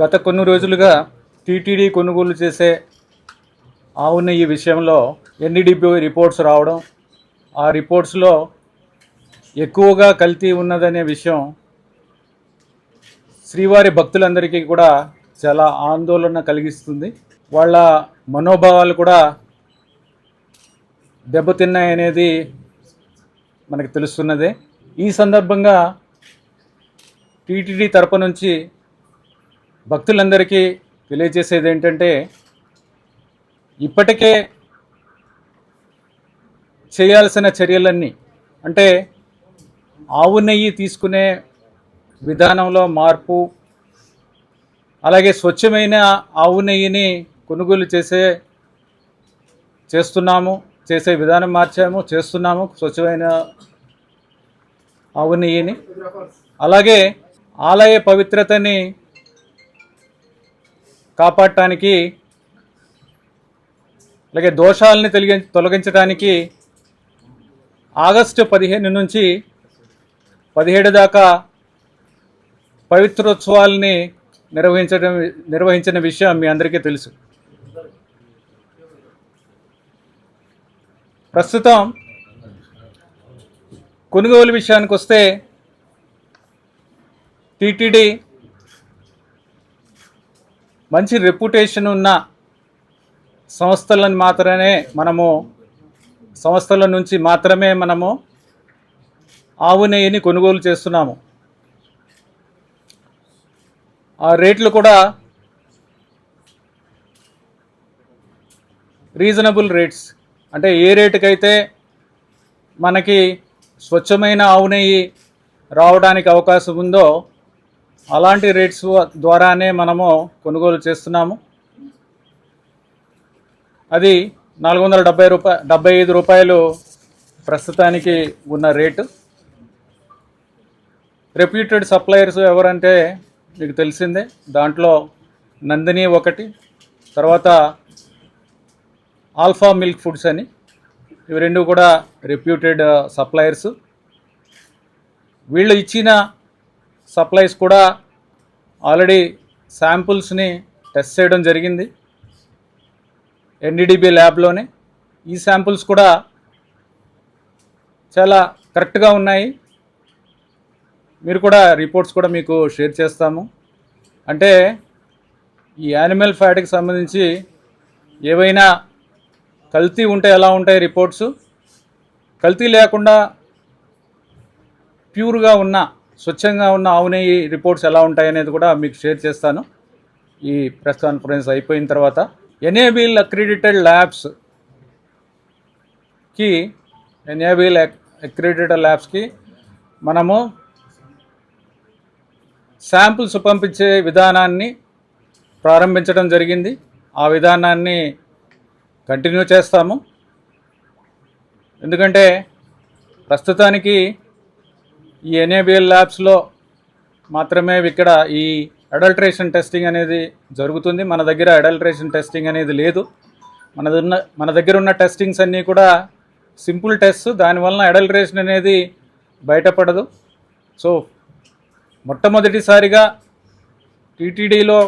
గత కొన్ని రోజులుగా టీటీడీ కొనుగోలు చేసే ఆవు నెయ్యి విషయంలో ఎన్డీడీబీ రిపోర్ట్స్ రావడం, ఆ రిపోర్ట్స్లో ఎక్కువగా కల్తీ ఉన్నదనే విషయం శ్రీవారి భక్తులందరికీ కూడా చాలా ఆందోళన కలిగిస్తుంది. వాళ్ళ మనోభావాలు కూడా దెబ్బతిన్నాయనేది మనకు తెలుస్తున్నదే. ఈ సందర్భంగా టీటీడీ తరపు నుంచి భక్తులందరికీ తెలియజేసేది ఏంటంటే, ఇప్పటికే చేయాల్సిన చర్యలన్నీ, అంటే ఆవు నెయ్యి తీసుకునే విధానంలో మార్పు, అలాగే స్వచ్ఛమైన ఆవు నెయ్యిని కొనుగోలు చేసే విధానం చేస్తున్నాము స్వచ్ఛమైన ఆవు నెయ్యిని. అలాగే ఆలయ పవిత్రతని కాపాడటానికి, అలాగే దోషాలని తొలగించడానికి ఆగస్టు 15 నుంచి 17 దాకా పవిత్రోత్సవాలని నిర్వహించిన విషయం మీ అందరికీ తెలుసు. ప్రస్తుతం కొనుగోలు విషయానికి వస్తే, టీటీడీ మంచి రెప్యుటేషన్ ఉన్న సంస్థల నుంచి మాత్రమే మనము ఆవు నెయ్యిని కొనుగోలు చేస్తున్నాము. ఆ రేట్లు కూడా రీజనబుల్ రేట్స్, అంటే ఏ రేటుకైతే మనకి స్వచ్ఛమైన ఆవు నెయ్యి రావడానికి అవకాశం ఉందో అలాంటి రేట్స్ ద్వారానే మనము కొనుగోలు చేస్తున్నాము. అది 475 రూపాయలు ప్రస్తుతానికి ఉన్న రేటు. రెప్యూటెడ్ సప్లయర్స్ ఎవరంటే మీకు తెలిసిందే. దాంట్లో నందిని ఒకటి, తర్వాత ఆల్ఫా మిల్క్ ఫుడ్స్ అని, ఇవి రెండు కూడా రెప్యూటెడ్ సప్లయర్స్. వీళ్ళు ఇచ్చిన సప్లైస్ కూడా ఆల్రెడీ శాంపుల్స్ని టెస్ట్ చేయడం జరిగింది ఎన్డీడీబీ ల్యాబ్లోనే. ఈ శాంపుల్స్ కూడా చాలా కరెక్ట్గా ఉన్నాయి. మీరు కూడా రిపోర్ట్స్ కూడా మీకు షేర్ చేస్తాము. అంటే ఈ యానిమల్ ఫ్యాట్కి సంబంధించి ఏవైనా కల్తీ ఉంటే ఎలా ఉంటాయి రిపోర్ట్స్, కల్తీ లేకుండా ప్యూర్గా ఉన్న స్వచ్ఛంగా ఉన్న ఆవు నెయ్యి రిపోర్ట్స్ ఎలా ఉంటాయనేది కూడా మీకు షేర్ చేస్తాను ఈ ప్రెస్ కాన్ఫరెన్స్ అయిపోయిన తర్వాత. ఎనేబుల్ అక్రిడిటెడ్ ల్యాబ్స్కి మనము శాంపుల్స్ పంపించే విధానాన్ని ప్రారంభించడం జరిగింది. ఆ విధానాన్ని కంటిన్యూ చేస్తాము. ఎందుకంటే ప్రస్తుతానికి ఈ ఎనేబుల్ ల్యాబ్స్లో మాత్రమే ఇక్కడ ఈ అడల్ట్రేషన్ టెస్టింగ్ అనేది జరుగుతుంది. మన దగ్గర అడల్ట్రేషన్ టెస్టింగ్ అనేది లేదు. మన దగ్గర ఉన్న టెస్టింగ్స్ అన్నీ కూడా సింపుల్ టెస్ట్, దానివలన అడల్ట్రేషన్ అనేది బయటపడదు. సో మొట్టమొదటిసారిగా టీటీడీలో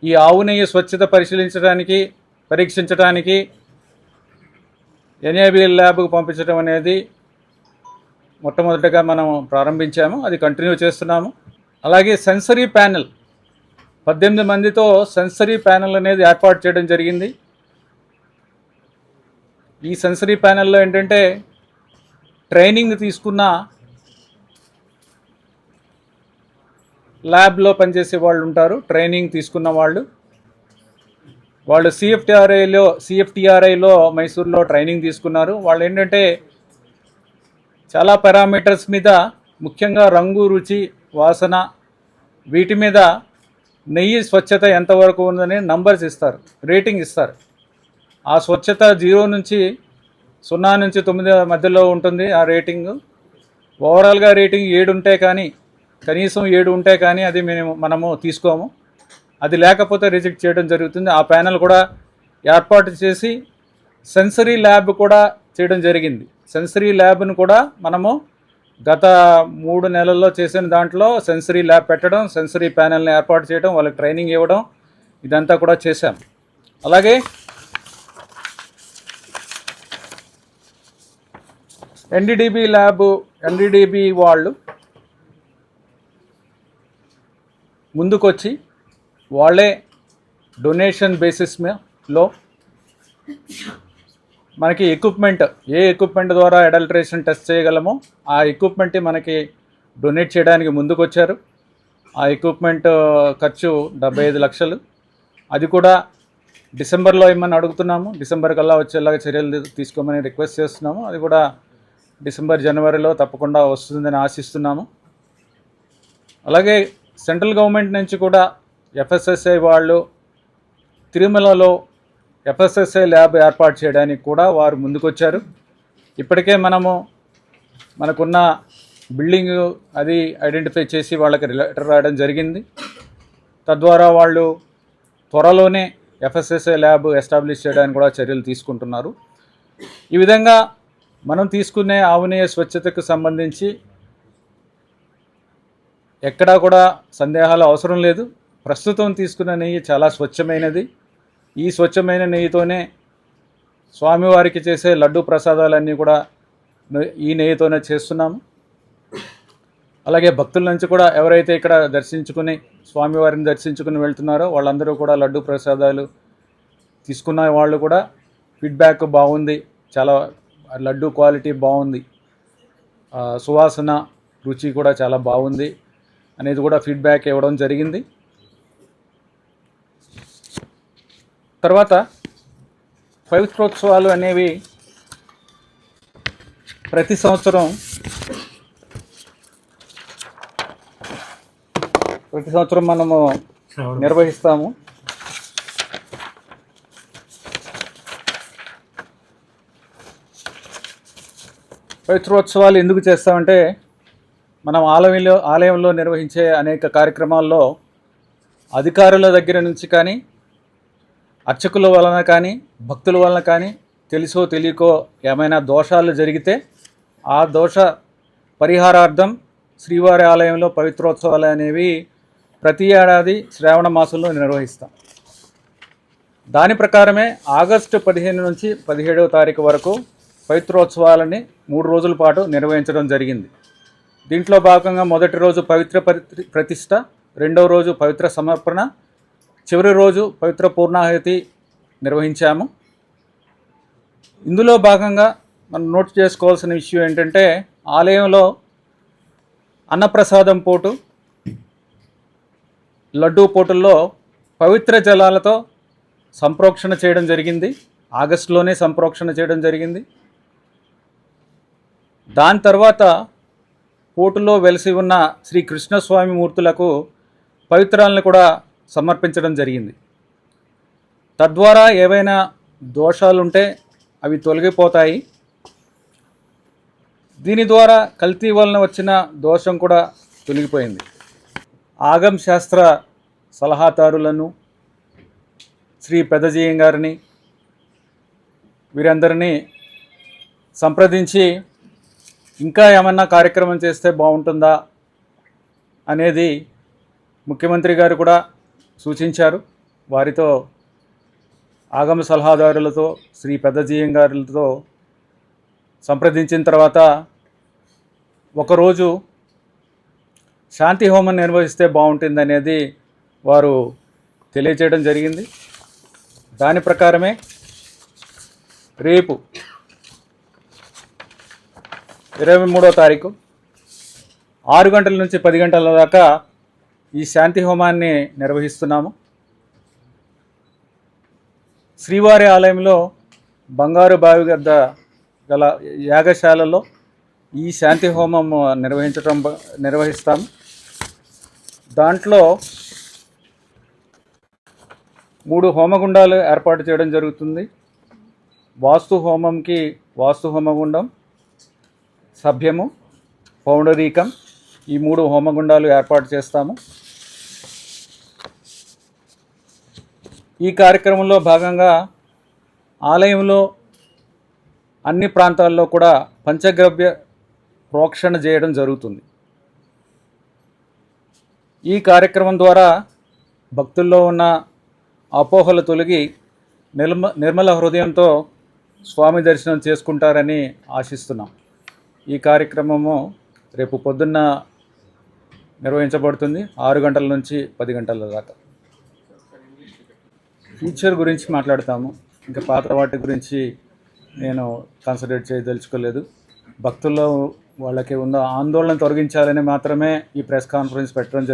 ఈ ఆవు నెయ్యి స్వచ్ఛత పరీక్షించడానికి ఎనేబుల్ ల్యాబ్కు పంపించడం అనేది మొట్టమొదటిగా మనం ప్రారంభించాము. అది కంటిన్యూ చేస్తున్నాము. అలాగే సెన్సరీ ప్యానెల్ 18 మందితో సెన్సరీ ప్యానెల్ అనేది ఏర్పాటు చేయడం జరిగింది. ఈ సెన్సరీ ప్యానెల్లో ఏంటంటే ట్రైనింగ్ తీసుకున్న ల్యాబ్లో పనిచేసే వాళ్ళు ఉంటారు. ట్రైనింగ్ తీసుకున్న వాళ్ళు సిఎఫ్టిఆర్ఐలో మైసూర్లో ట్రైనింగ్ తీసుకున్నారు. వాళ్ళు ఏంటంటే చాలా పారామీటర్స్ మీద, ముఖ్యంగా రంగు, రుచి, వాసన, వీటి మీద నెయ్యి స్వచ్ఛత ఎంతవరకు ఉందని నంబర్స్ ఇస్తారు, రేటింగ్ ఇస్తారు. ఆ స్వచ్ఛత 0 నుంచి 9 మధ్యలో ఉంటుంది ఆ రేటింగ్. ఓవరాల్గా రేటింగ్ 7 ఉంటే కానీ, కనీసం 7 ఉంటే కానీ అది మనము తీసుకోము. అది లేకపోతే రిజెక్ట్ చేయడం జరుగుతుంది. ఆ ప్యానెల్ కూడా ఏర్పాటు చేసి సెన్సరీ ల్యాబ్ కూడా చేయడం జరిగింది. సెన్సరీ ల్యాబ్ను కూడా మనము గత 3 నెలల్లో చేసిన దాంట్లో సెన్సరీ ల్యాబ్ పెట్టడం, సెన్సరీ ప్యానెల్ని ఏర్పాటు చేయడం, వాళ్ళకి ట్రైనింగ్ ఇవ్వడం, ఇదంతా కూడా చేశాం. అలాగే ఎన్డీడీబీ వాళ్ళు ముందుకొచ్చి వాళ్ళే డొనేషన్ బేసిస్లో మనకి ఏ ఎక్విప్మెంట్ ద్వారా అడల్ట్రేషన్ టెస్ట్ చేయగలమో ఆ ఎక్విప్మెంట్ మనకి డొనేట్ చేయడానికి ముందుకొచ్చారు. ఆ ఎక్విప్మెంట్ ఖర్చు 75 లక్షలు. అది కూడా డిసెంబర్లో ఇమ్మని అడుగుతున్నాము. డిసెంబర్ కల్లా వచ్చేలాగా చర్యలు తీసుకోమని రిక్వెస్ట్ చేస్తున్నాము. అది కూడా డిసెంబర్ జనవరిలో తప్పకుండా వస్తుందని ఆశిస్తున్నాము. అలాగే సెంట్రల్ గవర్నమెంట్ నుంచి కూడా ఎఫ్ఎస్ఎస్ఐ వాళ్ళు తిరుమలలో ఎఫ్ఎస్ఎస్ఐ ల్యాబ్ ఏర్పాటు చేయడానికి కూడా వారు ముందుకొచ్చారు. ఇప్పటికే మనకున్న బిల్డింగ్ అది ఐడెంటిఫై చేసి వాళ్ళకి లెటర్ రాయడం జరిగింది. తద్వారా వాళ్ళు త్వరలోనే ఎఫ్ఎస్ఎస్ఐ ల్యాబ్ ఎస్టాబ్లిష్ చేయడానికి కూడా చర్యలు తీసుకుంటున్నారు. ఈ విధంగా మనం తీసుకునే ఆవునేయ స్వచ్ఛతకు సంబంధించి ఎక్కడా కూడా సందేహాలు అవసరం లేదు. ప్రస్తుతం తీసుకున్న నెయ్యి చాలా స్వచ్ఛమైనది. ఈ స్వచ్ఛమైన నెయ్యితోనే స్వామివారికి చేసే లడ్డు ప్రసాదాలన్నీ కూడా ఈ నెయ్యితోనే చేస్తున్నాము. అలాగే భక్తుల నుంచి కూడా ఎవరైతే ఇక్కడ స్వామివారిని దర్శించుకుని వెళ్తున్నారో వాళ్ళందరూ కూడా లడ్డు ప్రసాదాలు తీసుకున్న వాళ్ళు కూడా ఫీడ్బ్యాక్ బాగుంది, చాలా లడ్డు క్వాలిటీ బాగుంది, సువాసన రుచి కూడా చాలా బాగుంది అనేది కూడా ఫీడ్బ్యాక్ ఇవ్వడం జరిగింది. తర్వాత పవిత్రోత్సవాలు అనేవి ప్రతి సంవత్సరం మనము నిర్వహిస్తాము. పవిత్రోత్సవాలు ఎందుకు చేస్తామంటే మనం ఆలయంలో నిర్వహించే అనేక కార్యక్రమాల్లో అధికారుల దగ్గర నుంచి కానీ, అర్చకుల వలన కానీ, భక్తుల వలన కానీ తెలుసో తెలియకో ఏమైనా దోషాలు జరిగితే ఆ దోష పరిహారార్థం శ్రీవారి ఆలయంలో పవిత్రోత్సవాలు అనేవి ప్రతి ఏడాది శ్రావణ మాసంలో నిర్వహిస్తాం. దాని ప్రకారమే ఆగస్టు 15 నుంచి 17వ తారీఖు వరకు పవిత్రోత్సవాలని 3 రోజుల పాటు నిర్వహించడం జరిగింది. దీంట్లో భాగంగా మొదటి రోజు పవిత్ర ప్రతిష్ట, రెండవ రోజు పవిత్ర సమర్పణ, చివరి రోజు పవిత్ర పూర్ణాహుతి నిర్వహించాము. ఇందులో భాగంగా మనం నోట్ చేసుకోవాల్సిన విషయం ఏంటంటే ఆలయంలో అన్నప్రసాదం పోటు, లడ్డూ పోటుల్లో పవిత్ర జలాలతో సంప్రోక్షణ చేయడం జరిగింది. ఆగస్టులోనే సంప్రోక్షణ చేయడం జరిగింది. దాని తర్వాత పోటులో వెలిసి ఉన్న శ్రీ కృష్ణస్వామి మూర్తులకు పవిత్రాలను కూడా సమర్పించడం జరిగింది. తద్వారా ఏవైనా దోషాలుంటే అవి తొలగిపోతాయి. దీని ద్వారా కల్తీ వలన వచ్చిన దోషం కూడా తొలగిపోయింది. ఆగమ శాస్త్ర సలహాదారులను, శ్రీ పెద్దజీయం గారిని, వీరందరినీ సంప్రదించి ఇంకా ఏమన్నా కార్యక్రమం చేస్తే బాగుంటుందా అనేది ముఖ్యమంత్రి గారు కూడా సూచించారు. వారితో ఆగమ సలహాదారులతో, శ్రీ పెద్దజీయం గారులతో సంప్రదించిన తర్వాత ఒకరోజు శాంతి హోమం నిర్వహిస్తే బాగుంటుంది అనేది వారు తెలియజేయడం జరిగింది. దాని ప్రకారమే రేపు 23వ తారీఖు 6 గంటల నుంచి 10 గంటల దాకా ఈ శాంతి హోమాన్ని నిర్వహిస్తున్నాము. శ్రీవారి ఆలయంలో బంగారు బావి వద్ద గల యాగశాలలో ఈ శాంతి హోమం నిర్వహిస్తాము. దాంట్లో 3 హోమగుండాలు ఏర్పాటు చేయడం జరుగుతుంది. వాస్తు హోమంకి వాస్తు హోమగుండం, సభ్యము, పౌండరీకం, ఈ 3 హోమగుండాలు ఏర్పాటు చేస్తాము. ఈ కార్యక్రమంలో భాగంగా ఆలయంలో అన్ని ప్రాంతాల్లో కూడా పంచగవ్య ప్రోక్షణ చేయడం జరుగుతుంది. ఈ కార్యక్రమం ద్వారా భక్తుల్లో ఉన్న అపోహలు తొలగి నిర్మల హృదయంతో స్వామి దర్శనం చేసుకుంటారని ఆశిస్తున్నాం. ఈ కార్యక్రమము రేపు పొద్దున్న నిర్వహించబడుతుంది 6 గంటల నుంచి 10 గంటల దాకా. ఫ్యూచర్ గురించి మాట్లాడతాము, ఇంకా పాత వాటి గురించి నేను కాన్సన్ట్రేట్ చేయదలుచుకోలేదు. భక్తుల్లో వాళ్ళకి ఉన్న ఆందోళన తొలగించాలని మాత్రమే ఈ ప్రెస్ కాన్ఫరెన్స్ పెట్టడం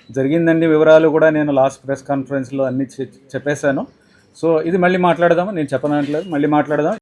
జరిగిందండి. వివరాలు కూడా నేను లాస్ట్ ప్రెస్ కాన్ఫరెన్స్లో అన్నీ చెప్పేశాను. సో ఇది మళ్ళీ మాట్లాడదాము, నేను చెప్పనట్లేదు, మళ్ళీ మాట్లాడదాం.